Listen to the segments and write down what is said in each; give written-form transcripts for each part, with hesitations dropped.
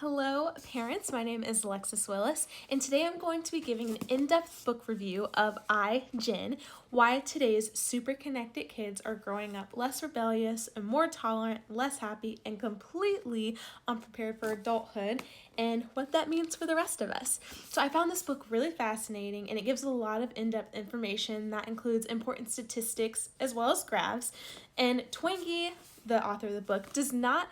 Hello, parents. My name is Alexis Willis, and today I'm going to be giving an in-depth book review of iGen, Why Today's Super Connected Kids Are Growing Up Less Rebellious and More Tolerant, Less Happy, and Completely Unprepared for Adulthood, and what that means for the rest of us. So I found this book really fascinating, and it gives a lot of in-depth information that includes important statistics as well as graphs, and Twenge, the author of the book, does not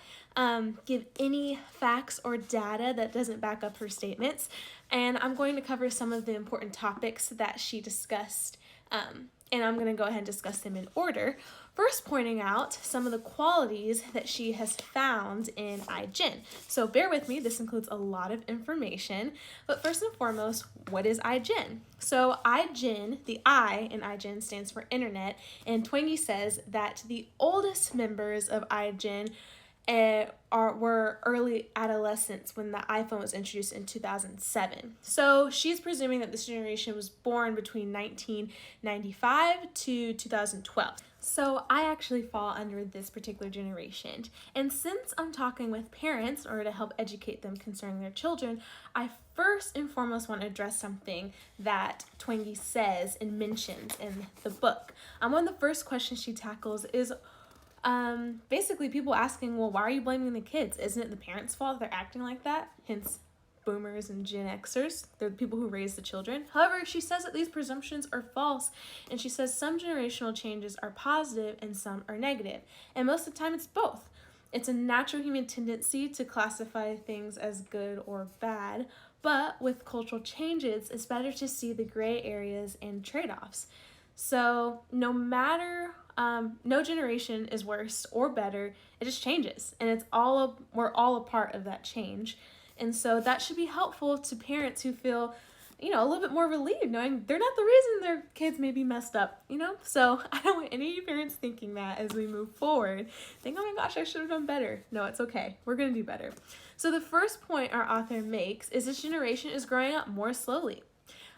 give any facts or data that doesn't back up her statements, and I'm going to cover some of the important topics that she discussed, and I'm going to go ahead and discuss them in order. First, pointing out some of the qualities that she has found in iGen. So bear with me, this includes a lot of information, but first and foremost, what is iGen? So iGen, the I in iGen stands for internet, and Twenge says that the oldest members of iGen were early adolescents when the iPhone was introduced in 2007. So she's presuming that this generation was born between 1995 to 2012. So I actually fall under this particular generation. And since I'm talking with parents in order to help educate them concerning their children, I first and foremost want to address something that Twenge says and mentions in the book. One of the first questions she tackles is basically people asking, well, why are you blaming the kids? Isn't it the parents' fault they're acting like that? Hence, boomers and Gen Xers. They're the people who raise the children. However, she says that these presumptions are false, and she says some generational changes are positive and some are negative. And most of the time, it's both. It's a natural human tendency to classify things as good or bad, but with cultural changes, it's better to see the gray areas and trade-offs. So no matter, no generation is worse or better, it just changes, and we're all a part of that change. And so that should be helpful to parents who feel, a little bit more relieved knowing they're not the reason their kids may be messed up, So I don't want any parents thinking that as we move forward, think, oh my gosh, I should have done better. No, it's okay. We're going to do better. So the first point our author makes is this generation is growing up more slowly.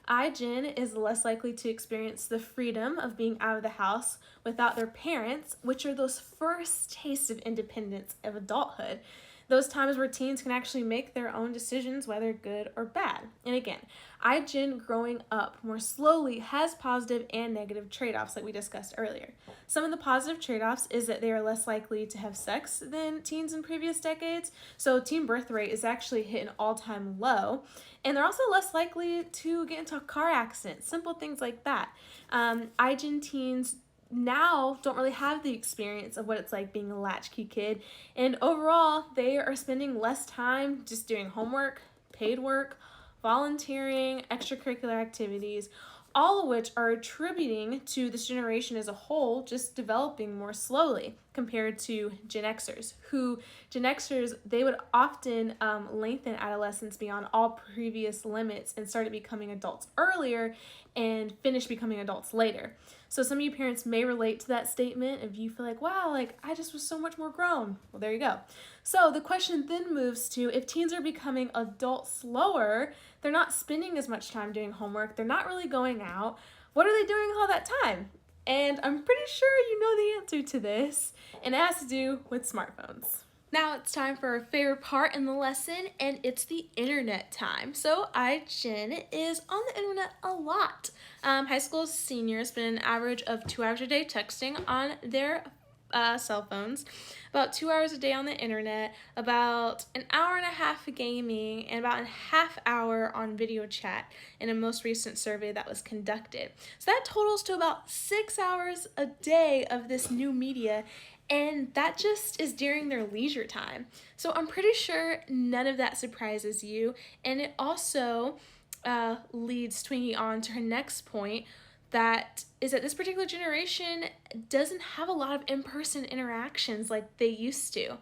iGen is less likely to experience the freedom of being out of the house without their parents, which are those first tastes of independence of adulthood. Those times where teens can actually make their own decisions, whether good or bad. And again, iGen growing up more slowly has positive and negative trade-offs like we discussed earlier. Some of the positive trade-offs is that they are less likely to have sex than teens in previous decades. So teen birth rate is actually hit an all-time low. And they're also less likely to get into car accidents, simple things like that. iGen teens now don't really have the experience of what it's like being a latchkey kid, and overall they are spending less time just doing homework, paid work, volunteering, extracurricular activities, all of which are attributing to this generation as a whole just developing more slowly compared to Gen Xers, they would often lengthen adolescence beyond all previous limits and started becoming adults earlier and finish becoming adults later. So some of you parents may relate to that statement if you feel like, wow, I just was so much more grown. Well, there you go. So the question then moves to, if teens are becoming adults slower, they're not spending as much time doing homework, they're not really going out, what are they doing all that time? And I'm pretty sure you know the answer to this, and it has to do with smartphones. Now it's time for our favorite part in the lesson, and it's the internet time. So iGen is on the internet a lot. High school seniors spend an average of 2 hours a day texting on their cell phones, about 2 hours a day on the internet, about an hour and a half gaming, and about a half hour on video chat in a most recent survey that was conducted. So that totals to about 6 hours a day of this new media, and that just is during their leisure time. So I'm pretty sure none of that surprises you, and it also leads Twenge on to her next point, that is that this particular generation doesn't have a lot of in-person interactions like they used to.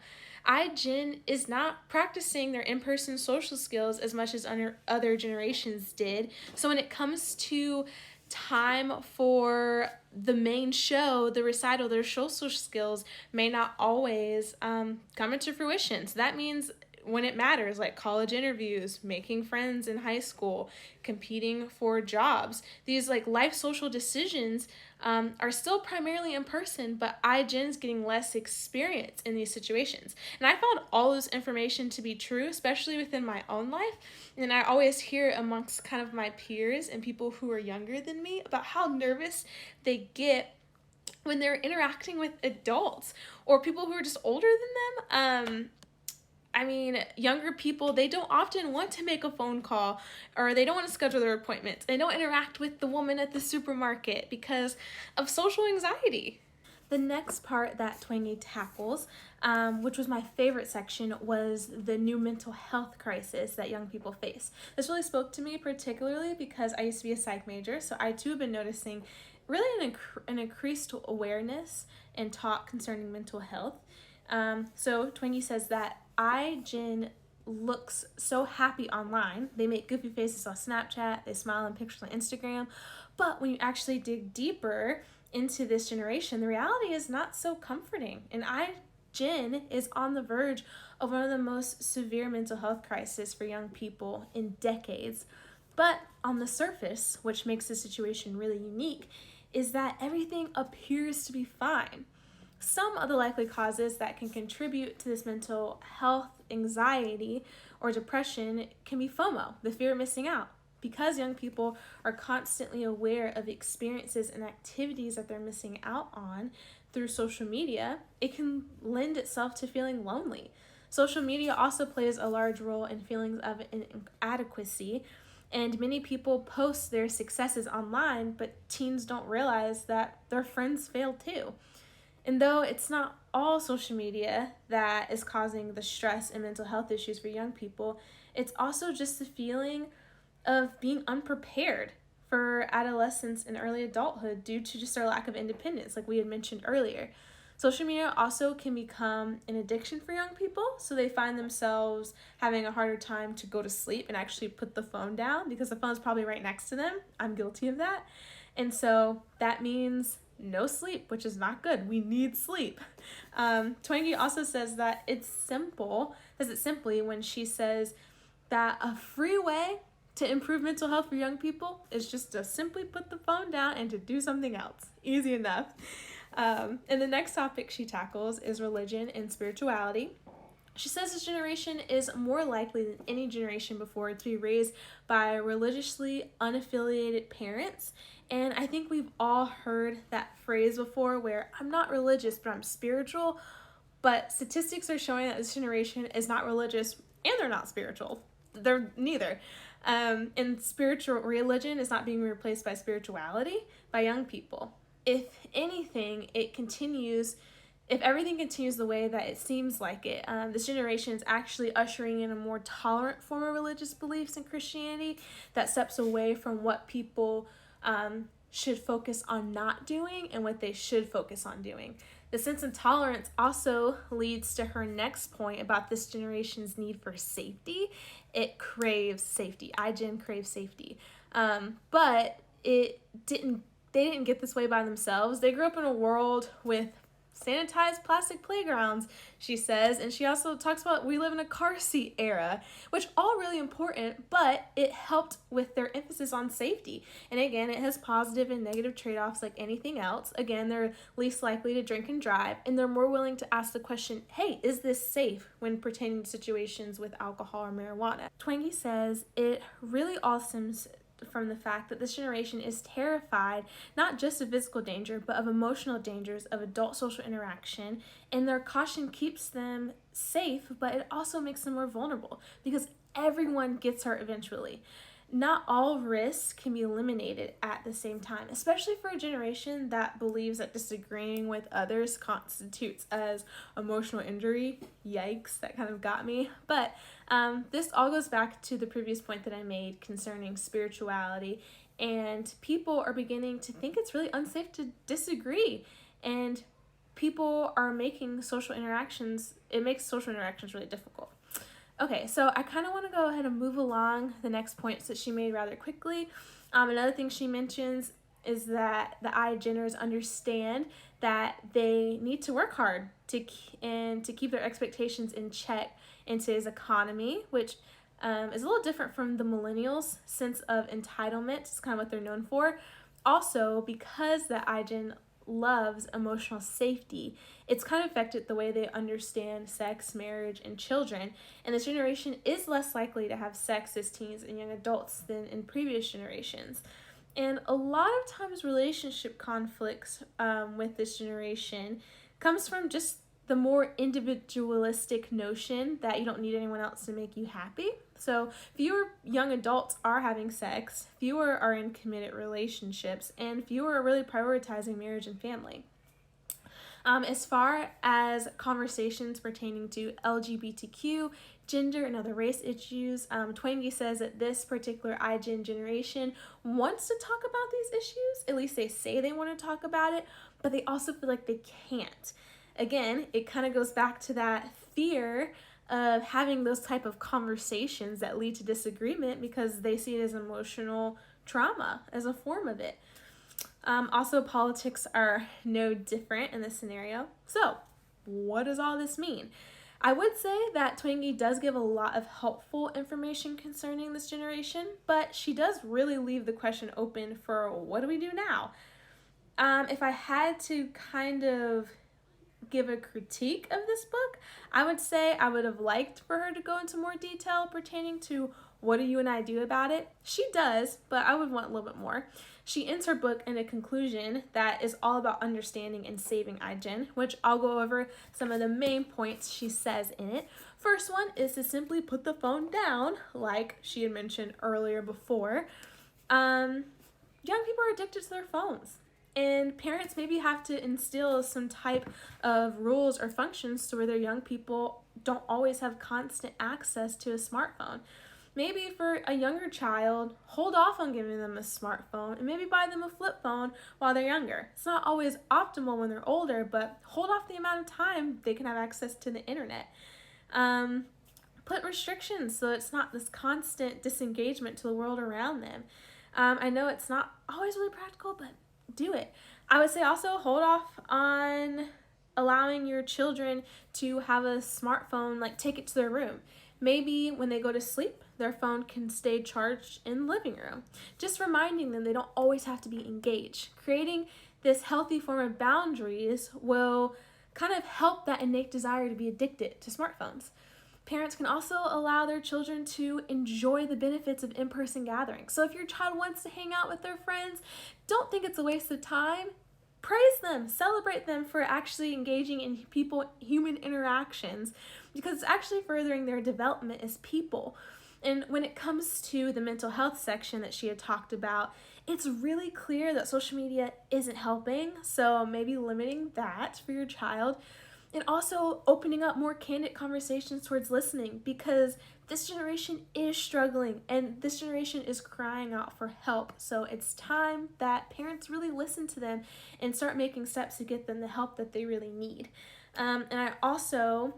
iGen is not practicing their in-person social skills as much as other generations did. So when it comes to time for the main show, the recital, their social skills may not always come into fruition. So that means when it matters, like college interviews, making friends in high school, competing for jobs. These like life social decisions are still primarily in person, but iGen's getting less experience in these situations. And I found all this information to be true, especially within my own life. And I always hear amongst kind of my peers and people who are younger than me about how nervous they get when they're interacting with adults or people who are just older than them. I mean, younger people, they don't often want to make a phone call, or they don't want to schedule their appointments. They don't interact with the woman at the supermarket because of social anxiety. The next part that Twangy tackles, which was my favorite section, was the new mental health crisis that young people face. This really spoke to me particularly because I used to be a psych major, so I too have been noticing really an increased awareness and talk concerning mental health. So Twangy says that iGen looks so happy online. They make goofy faces on Snapchat, they smile in pictures on Instagram, but when you actually dig deeper into this generation, the reality is not so comforting. And iGen is on the verge of one of the most severe mental health crises for young people in decades. But on the surface, which makes the situation really unique, is that everything appears to be fine. Some of the likely causes that can contribute to this mental health anxiety or depression can be FOMO, the fear of missing out. Because young people are constantly aware of experiences and activities that they're missing out on through social media, it can lend itself to feeling lonely. Social media also plays a large role in feelings of inadequacy, and many people post their successes online, but teens don't realize that their friends fail too. And though it's not all social media that is causing the stress and mental health issues for young people, it's also just the feeling of being unprepared for adolescence and early adulthood due to just our lack of independence, like we had mentioned earlier. Social media also can become an addiction for young people, so they find themselves having a harder time to go to sleep and actually put the phone down because the phone's probably right next to them. I'm guilty of that. And so that means no sleep, which is not good. We need sleep. Twangy also says that it simply when she says that a free way to improve mental health for young people is just to simply put the phone down and to do something else. Easy enough. And the next topic she tackles is religion and spirituality. She says this generation is more likely than any generation before to be raised by religiously unaffiliated parents. And I think we've all heard that phrase before where I'm not religious, but I'm spiritual. But statistics are showing that this generation is not religious and they're not spiritual. They're neither. And spiritual religion is not being replaced by spirituality by young people. If anything, if everything continues the way that it seems like it, this generation is actually ushering in a more tolerant form of religious beliefs in Christianity that steps away from what people should focus on not doing and what they should focus on doing. The sense of tolerance also leads to her next point about this generation's need for safety. It craves safety. iGen craves safety. But they didn't get this way by themselves. They grew up in a world with sanitized plastic playgrounds, she says, and she also talks about we live in a car seat era, which all really important, but it helped with their emphasis on safety. And again, it has positive and negative trade-offs like anything else. Again, they're least likely to drink and drive, and they're more willing to ask the question, hey, is this safe when pertaining to situations with alcohol or marijuana? Twangy says it really all stems from the fact that this generation is terrified not just of physical danger but of emotional dangers of adult social interaction, and their caution keeps them safe, but it also makes them more vulnerable because everyone gets hurt eventually. Not all risks can be eliminated at the same time, especially for a generation that believes that disagreeing with others constitutes as emotional injury. Yikes, that kind of got me. But this all goes back to the previous point that I made concerning spirituality, and people are beginning to think it's really unsafe to disagree, and people are making social interactions, it makes social interactions really difficult. Okay, so I kind of want to go ahead and move along the next points that she made rather quickly. Another thing she mentions is that the iGeners understand that they need to work hard to keep their expectations in check in today's economy, which is a little different from the millennials' sense of entitlement. It's kind of what they're known for. Also, because the iGen loves emotional safety, it's kind of affected the way they understand sex, marriage, and children. And this generation is less likely to have sex as teens and young adults than in previous generations. And a lot of times relationship conflicts with this generation comes from just the more individualistic notion that you don't need anyone else to make you happy. So fewer young adults are having sex, fewer are in committed relationships, and fewer are really prioritizing marriage and family. As far as conversations pertaining to LGBTQ, gender, and other race issues, Twangy says that this particular iGen generation wants to talk about these issues. At least they say they want to talk about it, but they also feel like they can't. Again, it kind of goes back to that fear of having those type of conversations that lead to disagreement because they see it as emotional trauma as a form of it. Also, politics are no different in this scenario. So, what does all this mean? I would say that Twangy does give a lot of helpful information concerning this generation, but she does really leave the question open for what do we do now? If I had to kind of give a critique of this book, I would say I would have liked for her to go into more detail pertaining to what do you and I do about it. She does, but I would want a little bit more. She ends her book in a conclusion that is all about understanding and saving iGen, which I'll go over some of the main points she says in it. First one is to simply put the phone down, like she had mentioned earlier before. Young people are addicted to their phones. And parents maybe have to instill some type of rules or functions to where their young people don't always have constant access to a smartphone. Maybe for a younger child, hold off on giving them a smartphone and maybe buy them a flip phone while they're younger. It's not always optimal when they're older, but hold off the amount of time they can have access to the internet. Put restrictions so it's not this constant disengagement to the world around them. I know it's not always really practical, but do it. I would say also hold off on allowing your children to have a smartphone, like take it to their room. Maybe when they go to sleep, their phone can stay charged in the living room. Just reminding them they don't always have to be engaged. Creating this healthy form of boundaries will kind of help that innate desire to be addicted to smartphones. Parents can also allow their children to enjoy the benefits of in-person gatherings. So if your child wants to hang out with their friends, don't think it's a waste of time. Praise them, celebrate them for actually engaging in human interactions, because it's actually furthering their development as people. And when it comes to the mental health section that she had talked about, it's really clear that social media isn't helping, so maybe limiting that for your child. And also opening up more candid conversations towards listening, because this generation is struggling and this generation is crying out for help. So it's time that parents really listen to them and start making steps to get them the help that they really need. And I also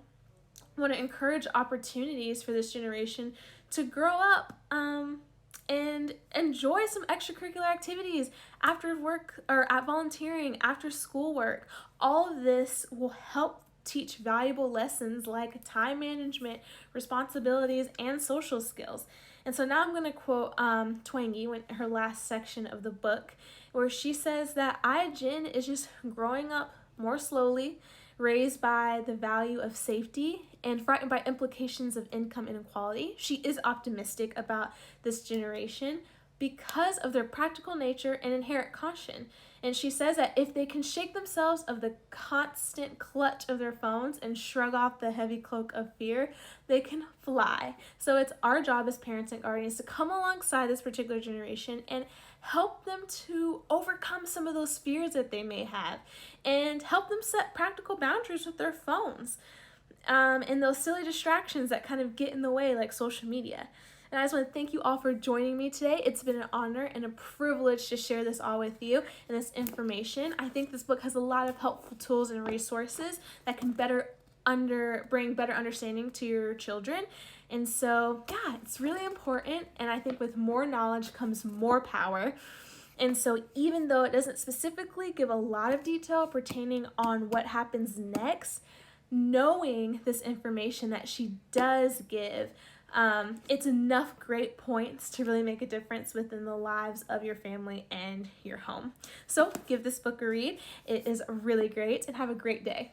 want to encourage opportunities for this generation to grow up and enjoy some extracurricular activities after work or at volunteering, after schoolwork. All of this will help teach valuable lessons like time management, responsibilities, and social skills. And so now I'm going to quote Twangy in her last section of the book, where she says that iGen is just growing up more slowly, raised by the value of safety and frightened by implications of income inequality. She is optimistic about this generation because of their practical nature and inherent caution. And she says that if they can shake themselves of the constant clutch of their phones and shrug off the heavy cloak of fear, they can fly. So it's our job as parents and guardians to come alongside this particular generation and help them to overcome some of those fears that they may have and help them set practical boundaries with their phones and those silly distractions that kind of get in the way, like social media. And I just want to thank you all for joining me today. It's been an honor and a privilege to share this all with you and this information. I think this book has a lot of helpful tools and resources that can bring better understanding to your children. And so, yeah, it's really important. And I think with more knowledge comes more power. And so even though it doesn't specifically give a lot of detail pertaining on what happens next, knowing this information that she does give, it's enough great points to really make a difference within the lives of your family and your home. So give this book a read. It is really great, and have a great day.